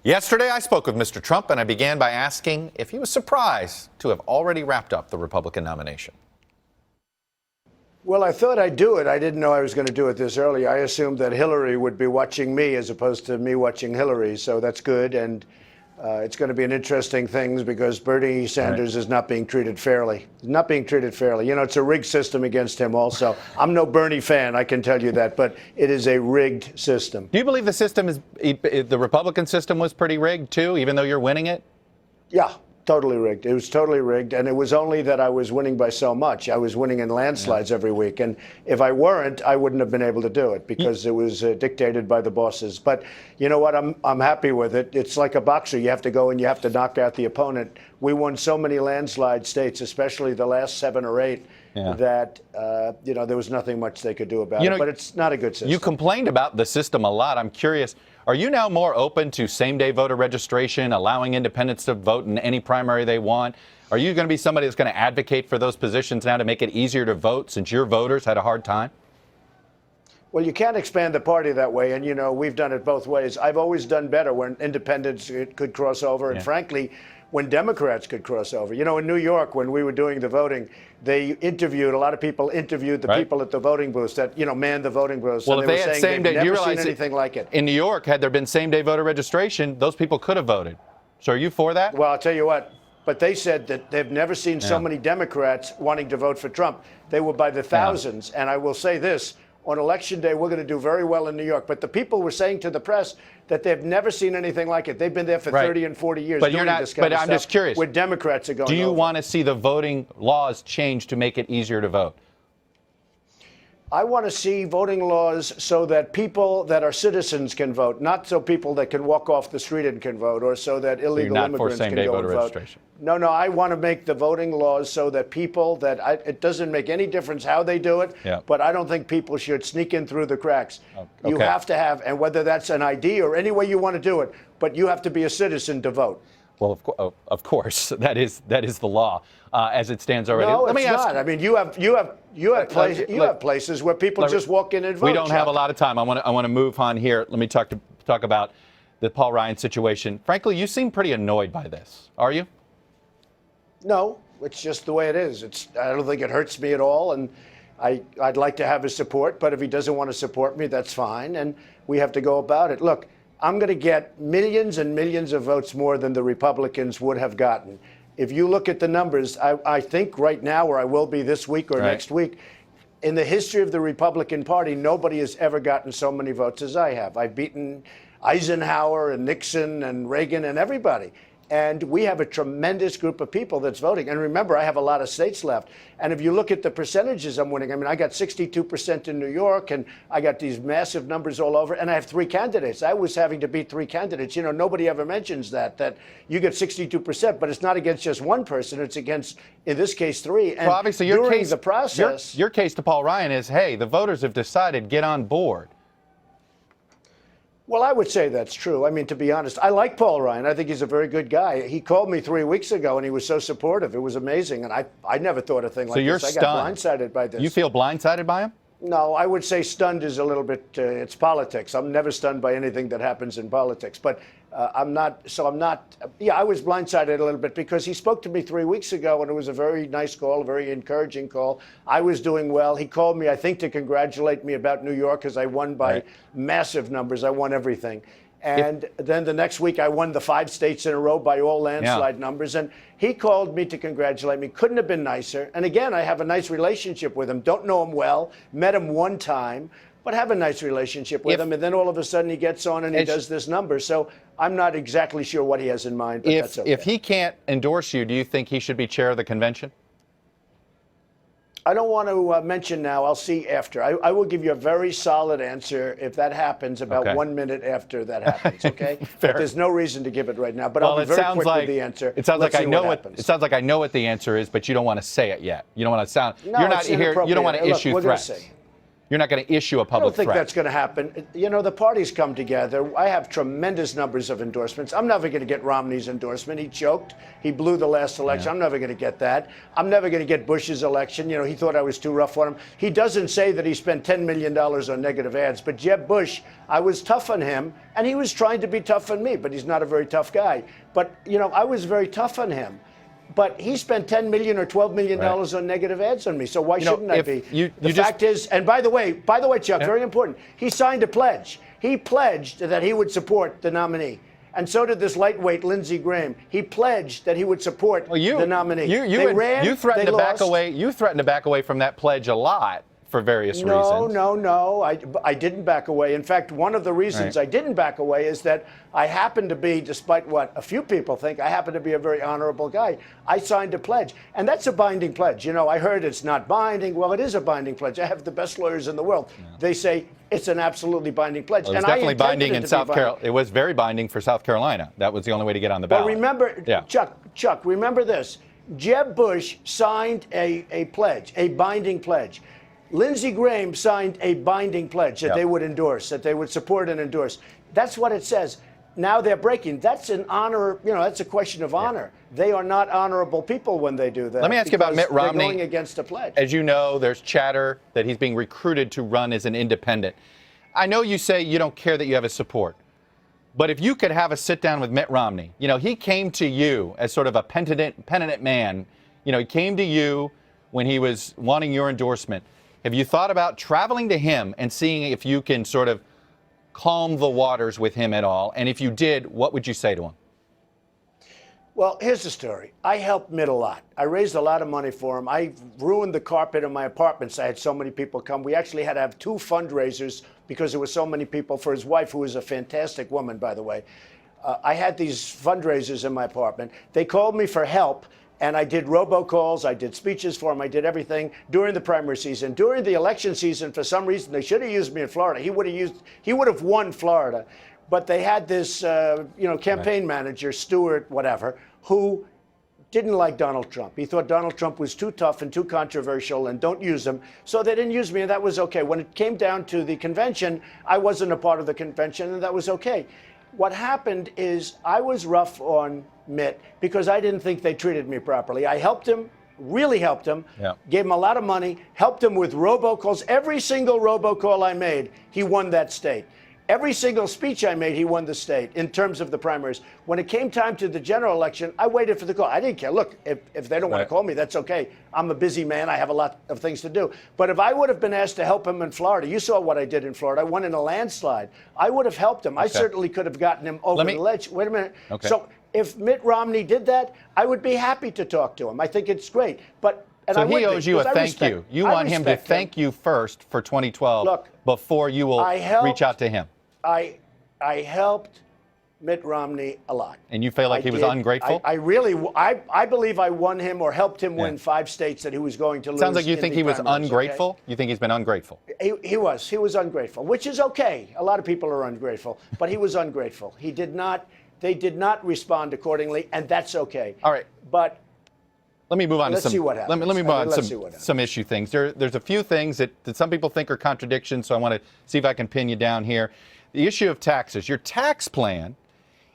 Yesterday, I spoke with Mr. Trump, and I began by asking if he was surprised to have already wrapped up the Republican nomination. Well, I thought I'd do it. I didn't know I was going to do it this early. I assumed that Hillary would be watching me as opposed to me watching Hillary, so that's good. And it's going to be an interesting thing because Bernie Sanders is not being treated fairly. He's not being treated fairly. You know, it's a rigged system against him also. I'm no Bernie fan, I can tell you that, but it is a rigged system. Do you believe the Republican system was pretty rigged, too, even though you're winning it? Yeah. Totally rigged. It was totally rigged, and it was only that I was winning by so much. I was winning in landslides every week, and if I weren't, I wouldn't have been able to do it because it was dictated by the bosses. But you know what? I'm happy with it. It's like a boxer. You have to go and you have to knock out the opponent. We won so many landslide states, especially the last 7 or 8, that there was nothing much they could do about it. But it's not a good system. You complained about the system a lot. I'm curious. Are you now more open to same-day voter registration, allowing independents to vote in any primary they want? Are you going to be somebody that's going to advocate for those positions now to make it easier to vote since your voters had a hard time? Well, you can't expand the party that way, and, we've done it both ways. I've always done better when independents could cross over, and frankly, when Democrats could cross over. In New York, when we were doing the voting, a lot of people interviewed the people at the voting booths that, manned the voting booths. Well, and if they had same-day, never seen anything like it. In New York, had there been same-day voter registration, those people could have voted. So are you for that? Well, I'll tell you what. But they said that they've never seen so many Democrats wanting to vote for Trump. They were by the thousands. And I will say this. On Election Day, we're going to do very well in New York. But the people were saying to the press that they've never seen anything like it. They've been there for 30 and 40 years doing this kind of I'm stuff just curious. where Democrats are going Do you over. want to see the voting laws change to make it easier to vote? I want to see voting laws so that people that are citizens can vote, not so people that can walk off the street and can vote, or so that illegal immigrants can go and vote. No, I want to make the voting laws so that people it doesn't make any difference how they do it, but I don't think people should sneak in through the cracks. You have to have, and whether that's an ID or any way you want to do it, but you have to be a citizen to vote. Well, of course, that is the law as it stands already. No, it's not. I mean, you have places where people just walk in and vote. We don't have a lot of time. I want to move on here. Let me talk about the Paul Ryan situation. Frankly, you seem pretty annoyed by this. Are you? No, it's just the way it is. I don't think it hurts me at all, and I'd like to have his support. But if he doesn't want to support me, that's fine, and we have to go about it. Look. I'm going to get millions and millions of votes more than the Republicans would have gotten. If you look at the numbers, I think right now, or I will be this week or next week, in the history of the Republican Party, nobody has ever gotten so many votes as I have. I've beaten Eisenhower and Nixon and Reagan and everybody. And we have a tremendous group of people that's voting. And remember, I have a lot of states left. And if you look at the percentages I'm winning, I mean, I got 62% in New York, and I got these massive numbers all over, and I have 3 candidates. I was having to beat 3 candidates. Nobody ever mentions that you get 62%, but it's not against just one person. It's against, in this case, 3. And well, obviously, the process, your case to Paul Ryan is, hey, the voters have decided, get on board. Well, I would say that's true. I mean, to be honest, I like Paul Ryan. I think he's a very good guy. He called me 3 weeks ago, and he was so supportive. It was amazing, and I never thought a thing like this. So you're stunned. I got blindsided by this. You feel blindsided by him? No, I would say stunned is a little bit, it's politics. I'm never stunned by anything that happens in politics. But I was blindsided a little bit because he spoke to me 3 weeks ago, and it was a very nice call, a very encouraging call. I was doing well. He called me, I think, to congratulate me about New York because I won by massive numbers. I won everything. And then the next week, I won the 5 states in a row by all landslide numbers. And he called me to congratulate me. Couldn't have been nicer. And again, I have a nice relationship with him. Don't know him well. Met him one time, but have a nice relationship with him. And then all of a sudden, he gets on and he does this number. So I'm not exactly sure what he has in mind, but that's okay. If he can't endorse you, do you think he should be chair of the convention? I don't want to mention now. I'll see after. I will give you a very solid answer if that happens about 1 minute after that happens, okay? But there's no reason to give it right now. But I'll be very quick with the answer. It sounds like I know it sounds like I know what the answer is, but you don't want to say it yet. You don't want to sound. No, you're not here. You don't want to issue threats. you're not going to issue a I public don't think threat. that's going to happen. You know, the parties come together. I have tremendous numbers of endorsements. I'm never going to get Romney's endorsement. He choked. He blew the last election. Yeah. I'm never going to get that. I'm never going to get Bush's election. You know, he thought I was too rough on him. He doesn't say that he spent $10 million on negative ads. But Jeb Bush, I was tough on him, and he was trying to be tough on me, but he's not a very tough guy. But, you know, I was very tough on him. But he spent $10 million or $12 million on negative ads on me. So why shouldn't I be? The fact is, and by the way, Chuck, very important, he signed a pledge. He pledged that he would support the nominee. And so did this lightweight, Lindsey Graham. He pledged that he would support the nominee. You threatened to back away. You threatened to back away from that pledge a lot for various reasons. No. I didn't back away. In fact, one of the reasons I didn't back away is that I happen to be, despite what a few people think, I happen to be a very honorable guy. I signed a pledge, and that's a binding pledge. You know, I heard it's not binding. Well, it is a binding pledge. I have the best lawyers in the world. Yeah. They say it's an absolutely binding pledge. Well, it was definitely binding in South Carolina. It was very binding for South Carolina. That was the only way to get on the ballot. But remember, Chuck, remember this. Jeb Bush signed a pledge, a binding pledge. Lindsey Graham signed a binding pledge that they would endorse, that they would support and endorse. That's what it says. Now they're breaking. That's an honor, you know, that's a question of honor. They are not honorable people when they do that. Let me ask you about Mitt Romney. They're going against a pledge. As you know, there's chatter that he's being recruited to run as an independent. I know you say you don't care that you have his support, but if you could have a sit down with Mitt Romney, you know, he came to you as sort of a penitent man. You know, he came to you when he was wanting your endorsement. Have you thought about traveling to him and seeing if you can sort of calm the waters with him at all? And if you did, what would you say to him? Well, here's the story. I helped Mitt a lot. I raised a lot of money for him. I ruined the carpet in my apartments. I had so many people come. We actually had to have 2 fundraisers because there were so many people for his wife, who is a fantastic woman, by the way. I had these fundraisers in my apartment. They called me for help. And I did robocalls, I did speeches for him, I did everything during the primary season. During the election season, for some reason, they should have used me in Florida. He would have won Florida. But they had this, campaign manager, Stewart, whatever, who didn't like Donald Trump. He thought Donald Trump was too tough and too controversial and don't use him. So they didn't use me, and that was okay. When it came down to the convention, I wasn't a part of the convention, and that was okay. What happened is I was rough on Mitt because I didn't think they treated me properly. I helped him, really helped him, gave him a lot of money, helped him with robocalls. Every single robocall I made, he won that state. Every single speech I made, he won the state in terms of the primaries. When it came time to the general election, I waited for the call. I didn't care. Look, if they don't want to call me, that's okay. I'm a busy man. I have a lot of things to do. But if I would have been asked to help him in Florida, you saw what I did in Florida. I won in a landslide. I would have helped him. I certainly could have gotten him over the ledge. Wait a minute. So if Mitt Romney did that, I would be happy to talk to him. I think it's great. So he owes you a thank you. You want him to thank you first for 2012 before you will reach out to him. I helped Mitt Romney a lot. And you feel like he was ungrateful? I believe I won him or helped him win 5 states that he was going to lose. Sounds like you think he was ungrateful? Okay? You think he's been ungrateful? He was ungrateful, which is okay. A lot of people are ungrateful, but he was ungrateful. They did not respond accordingly, and that's okay. All right. But let me move on to some. See what happens. Let me move on to some issue things. There's a few things that some people think are contradictions, so I want to see if I can pin you down here. The issue of taxes. Your tax plan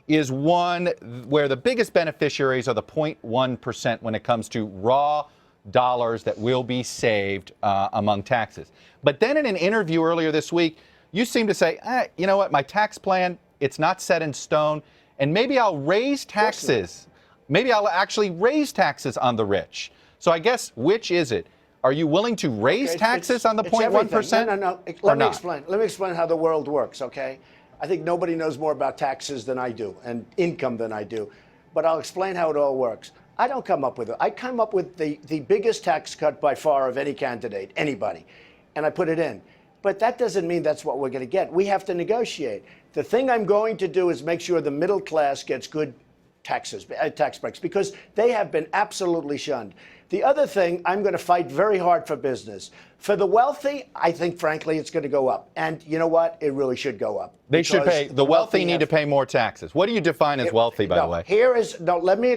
is one where the biggest beneficiaries are the 0.1% when it comes to raw dollars that will be saved among taxes. But then in an interview earlier this week, you seem to say, you know what, my tax plan, it's not set in stone, and maybe I'll raise taxes. Maybe I'll actually raise taxes on the rich. So I guess, which is it? Are you willing to raise taxes on the 0.1%? No. Let me explain how the world works, okay? I think nobody knows more about taxes than I do and income than I do. But I'll explain how it all works. I don't come up with it. I come up with the biggest tax cut by far of any candidate, anybody, and I put it in. But that doesn't mean that's what we're going to get. We have to negotiate. The thing I'm going to do is make sure the middle class gets good tax breaks, because they have been absolutely shunned. The other thing, I'm going to fight very hard for business. For the wealthy, I think, frankly, it's going to go up. And you know what? It really should go up. They should pay. The wealthy need to pay more taxes. What do you define as wealthy, by the way? Let me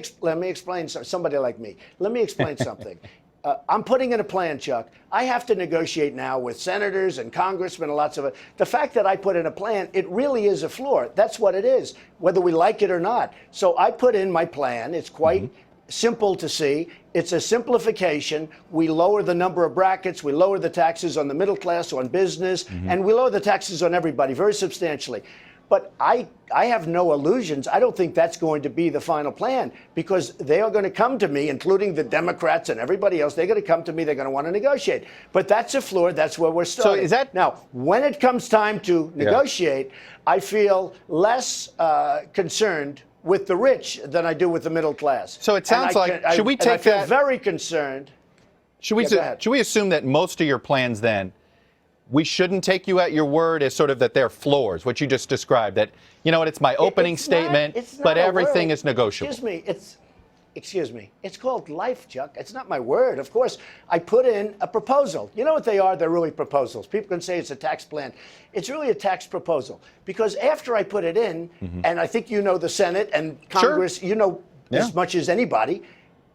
explain. Somebody like me. Let me explain something. I'm putting in a plan, Chuck. I have to negotiate now with senators and congressmen and lots of it. The fact that I put in a plan, it really is a floor. That's what it is, whether we like it or not. So I put in my plan. It's quite simple to see. It's a simplification. We lower the number of brackets. We lower the taxes on the middle class, on business, and we lower the taxes on everybody very substantially. But I have no illusions. I don't think that's going to be the final plan, because they are going to come to me, including the Democrats and everybody else. They're going to come to me. They're going to want to negotiate. But that's a floor. That's where we're starting. So is that now, when it comes time to negotiate, I feel less concerned with the rich than I do with the middle class. So it sounds should we take I feel that? very concerned. Should we assume that most of your plans then, we shouldn't take you at your word as sort of that they're floors, what you just described, that, you know what, it's my opening statement, but everything is negotiable. Excuse me, it's called life, Chuck. It's not my word. Of course, I put in a proposal. You know what they are? They're really proposals. People can say it's a tax plan. It's really a tax proposal, because after I put it in, and I think you know the Senate and Congress, you know as much as anybody,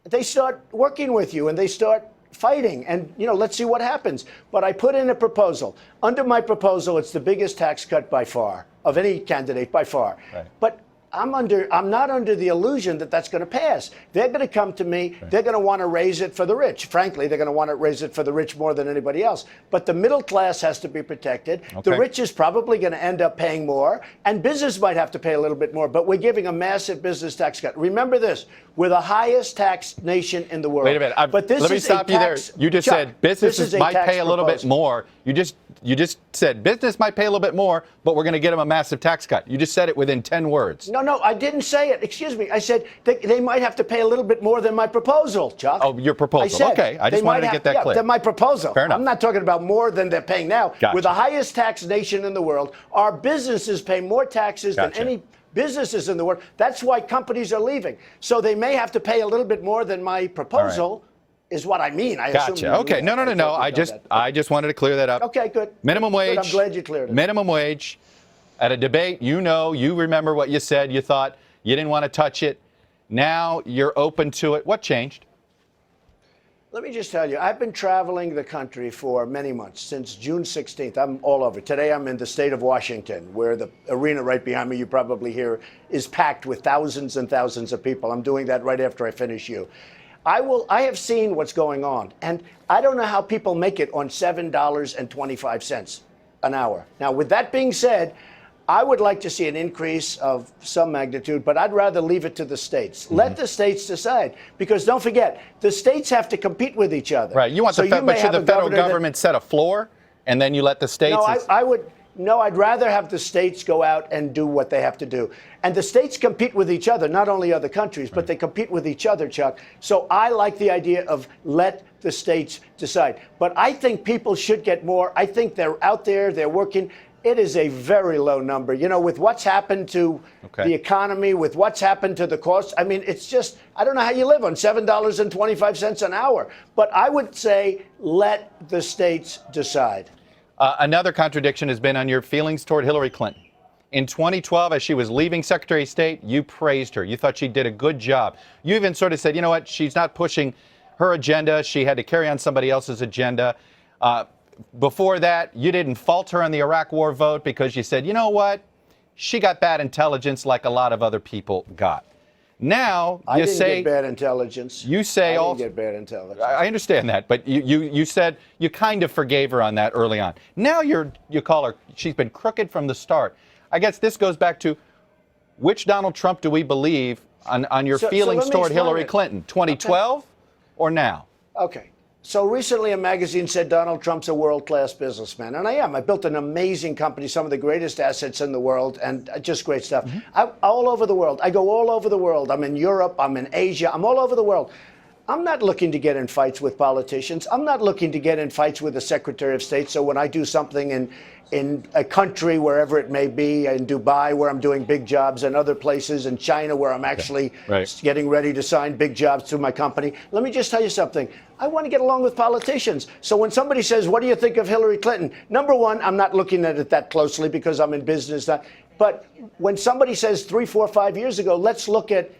they start working with you and they start fighting, and let's see what happens. But I put in a proposal. Under my proposal, it's the biggest tax cut by far of any candidate, by far. Right. But I'm not under the illusion that that's going to pass. They're going to come to me. Right. They're going to want to raise it for the rich. Frankly, they're going to want to raise it for the rich more than anybody else. But the middle class has to be protected. Okay. The rich is probably going to end up paying more, and business might have to pay a little bit more. But we're giving a massive business tax cut. Remember this: we're the highest taxed nation in the world. Wait a minute. Let me stop you there. You just said businesses might pay a little bit more. You just said business might pay a little bit more, but we're going to get them a massive tax cut. You just said it within 10 words. No, I didn't say it. Excuse me. I said they might have to pay a little bit more than my proposal, Chuck. Oh, your proposal. Okay. I just wanted to get that clear. Than my proposal. Fair enough. I'm not talking about more than they're paying now. Gotcha. We're the highest taxed nation in the world. Our businesses pay more taxes than any businesses in the world. That's why companies are leaving. So they may have to pay a little bit more than my proposal. Is what I mean. I Gotcha. Okay. No. I just wanted to clear that up. Okay, good. Minimum wage. Good. I'm glad you cleared it. Minimum wage. At a debate, you remember what you said. You thought you didn't want to touch it. Now you're open to it. What changed? Let me just tell you, I've been traveling the country for many months, since June 16th. I'm all over. Today I'm in the state of Washington, where the arena right behind me, you probably hear, is packed with thousands and thousands of people. I'm doing that right after I finish you. I have seen what's going on, and I don't know how people make it on $7.25 an hour. Now, with that being said, I would like to see an increase of some magnitude, but I'd rather leave it to the states. Let the states decide, because don't forget, the states have to compete with each other. Right. You want but should the federal government set a floor, and then you let the states? No, I'd rather have the states go out and do what they have to do. And the states compete with each other, not only other countries, but they compete with each other, Chuck. So I like the idea of let the states decide. But I think people should get more. I think they're out there, they're working. It is a very low number. With what's happened to the economy, with what's happened to the cost, I mean, it's just, I don't know how you live on $7.25 an hour. But I would say let the states decide. Another contradiction has been on your feelings toward Hillary Clinton. In 2012, as she was leaving Secretary of State, you praised her. You thought she did a good job. You even sort of said, you know what, she's not pushing her agenda. She had to carry on somebody else's agenda. Before that, you didn't fault her on the Iraq War vote because you said, you know what, she got bad intelligence like a lot of other people got. Now I didn't get bad intelligence. You say I didn't get bad intelligence. I understand that, but you said you kind of forgave her on that early on. Now you call her, she's been crooked from the start. I guess this goes back to which Donald Trump do we believe on your feelings toward Hillary Clinton, 2012 or now? Okay. So recently a magazine said Donald Trump's a world-class businessman, and I am. I built an amazing company, some of the greatest assets in the world, and just great stuff. All over the world. I go all over the world. I'm in Europe. I'm in Asia. I'm all over the world. I'm not looking to get in fights with politicians. I'm not looking to get in fights with the Secretary of State. So when I do something in a country, wherever it may be, in Dubai, where I'm doing big jobs, and other places, in China, where I'm actually getting ready to sign big jobs to my company, let me just tell you something. I want to get along with politicians. So when somebody says, what do you think of Hillary Clinton? Number one, I'm not looking at it that closely because I'm in business. But when somebody says 3, 4, 5 years ago, let's look at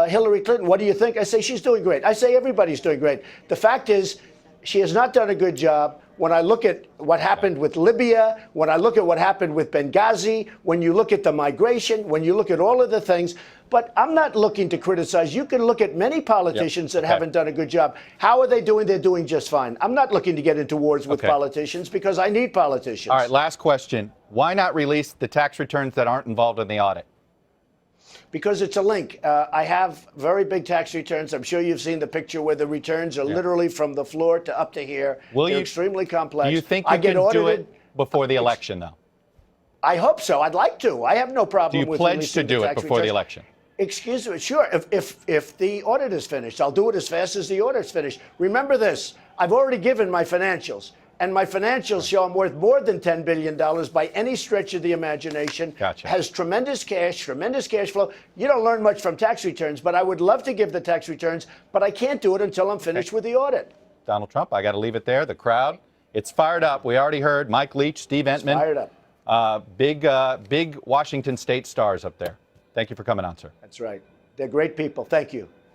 Hillary Clinton, what do you think? I say, she's doing great. I say, everybody's doing great. The fact is, she has not done a good job. When I look at what happened with Libya, when I look at what happened with Benghazi, when you look at the migration, when you look at all of the things, but I'm not looking to criticize. You can look at many politicians that haven't done a good job. How are they doing? They're doing just fine. I'm not looking to get into wars with politicians because I need politicians. All right, last question. Why not release the tax returns that aren't involved in the audit? Because it's a link. I have very big tax returns. I'm sure you've seen the picture where the returns are literally from the floor to up to here. They're extremely complex. Do you think you can do it before the election, though? I hope so. I'd like to. I have no problem with releasing the tax returns. Do you pledge to do it before the election? Excuse me. Sure. If the audit is finished, I'll do it as fast as the audit's finished. Remember this. I've already given my financials. And my financials show I'm worth more than $10 billion by any stretch of the imagination. Gotcha. Has tremendous cash flow. You don't learn much from tax returns, but I would love to give the tax returns, but I can't do it until I'm finished with the audit. Donald Trump, I got to leave it there. The crowd, it's fired up. We already heard Mike Leach, Steve Entman. It's fired up. Big Washington State stars up there. Thank you for coming on, sir. That's right. They're great people. Thank you.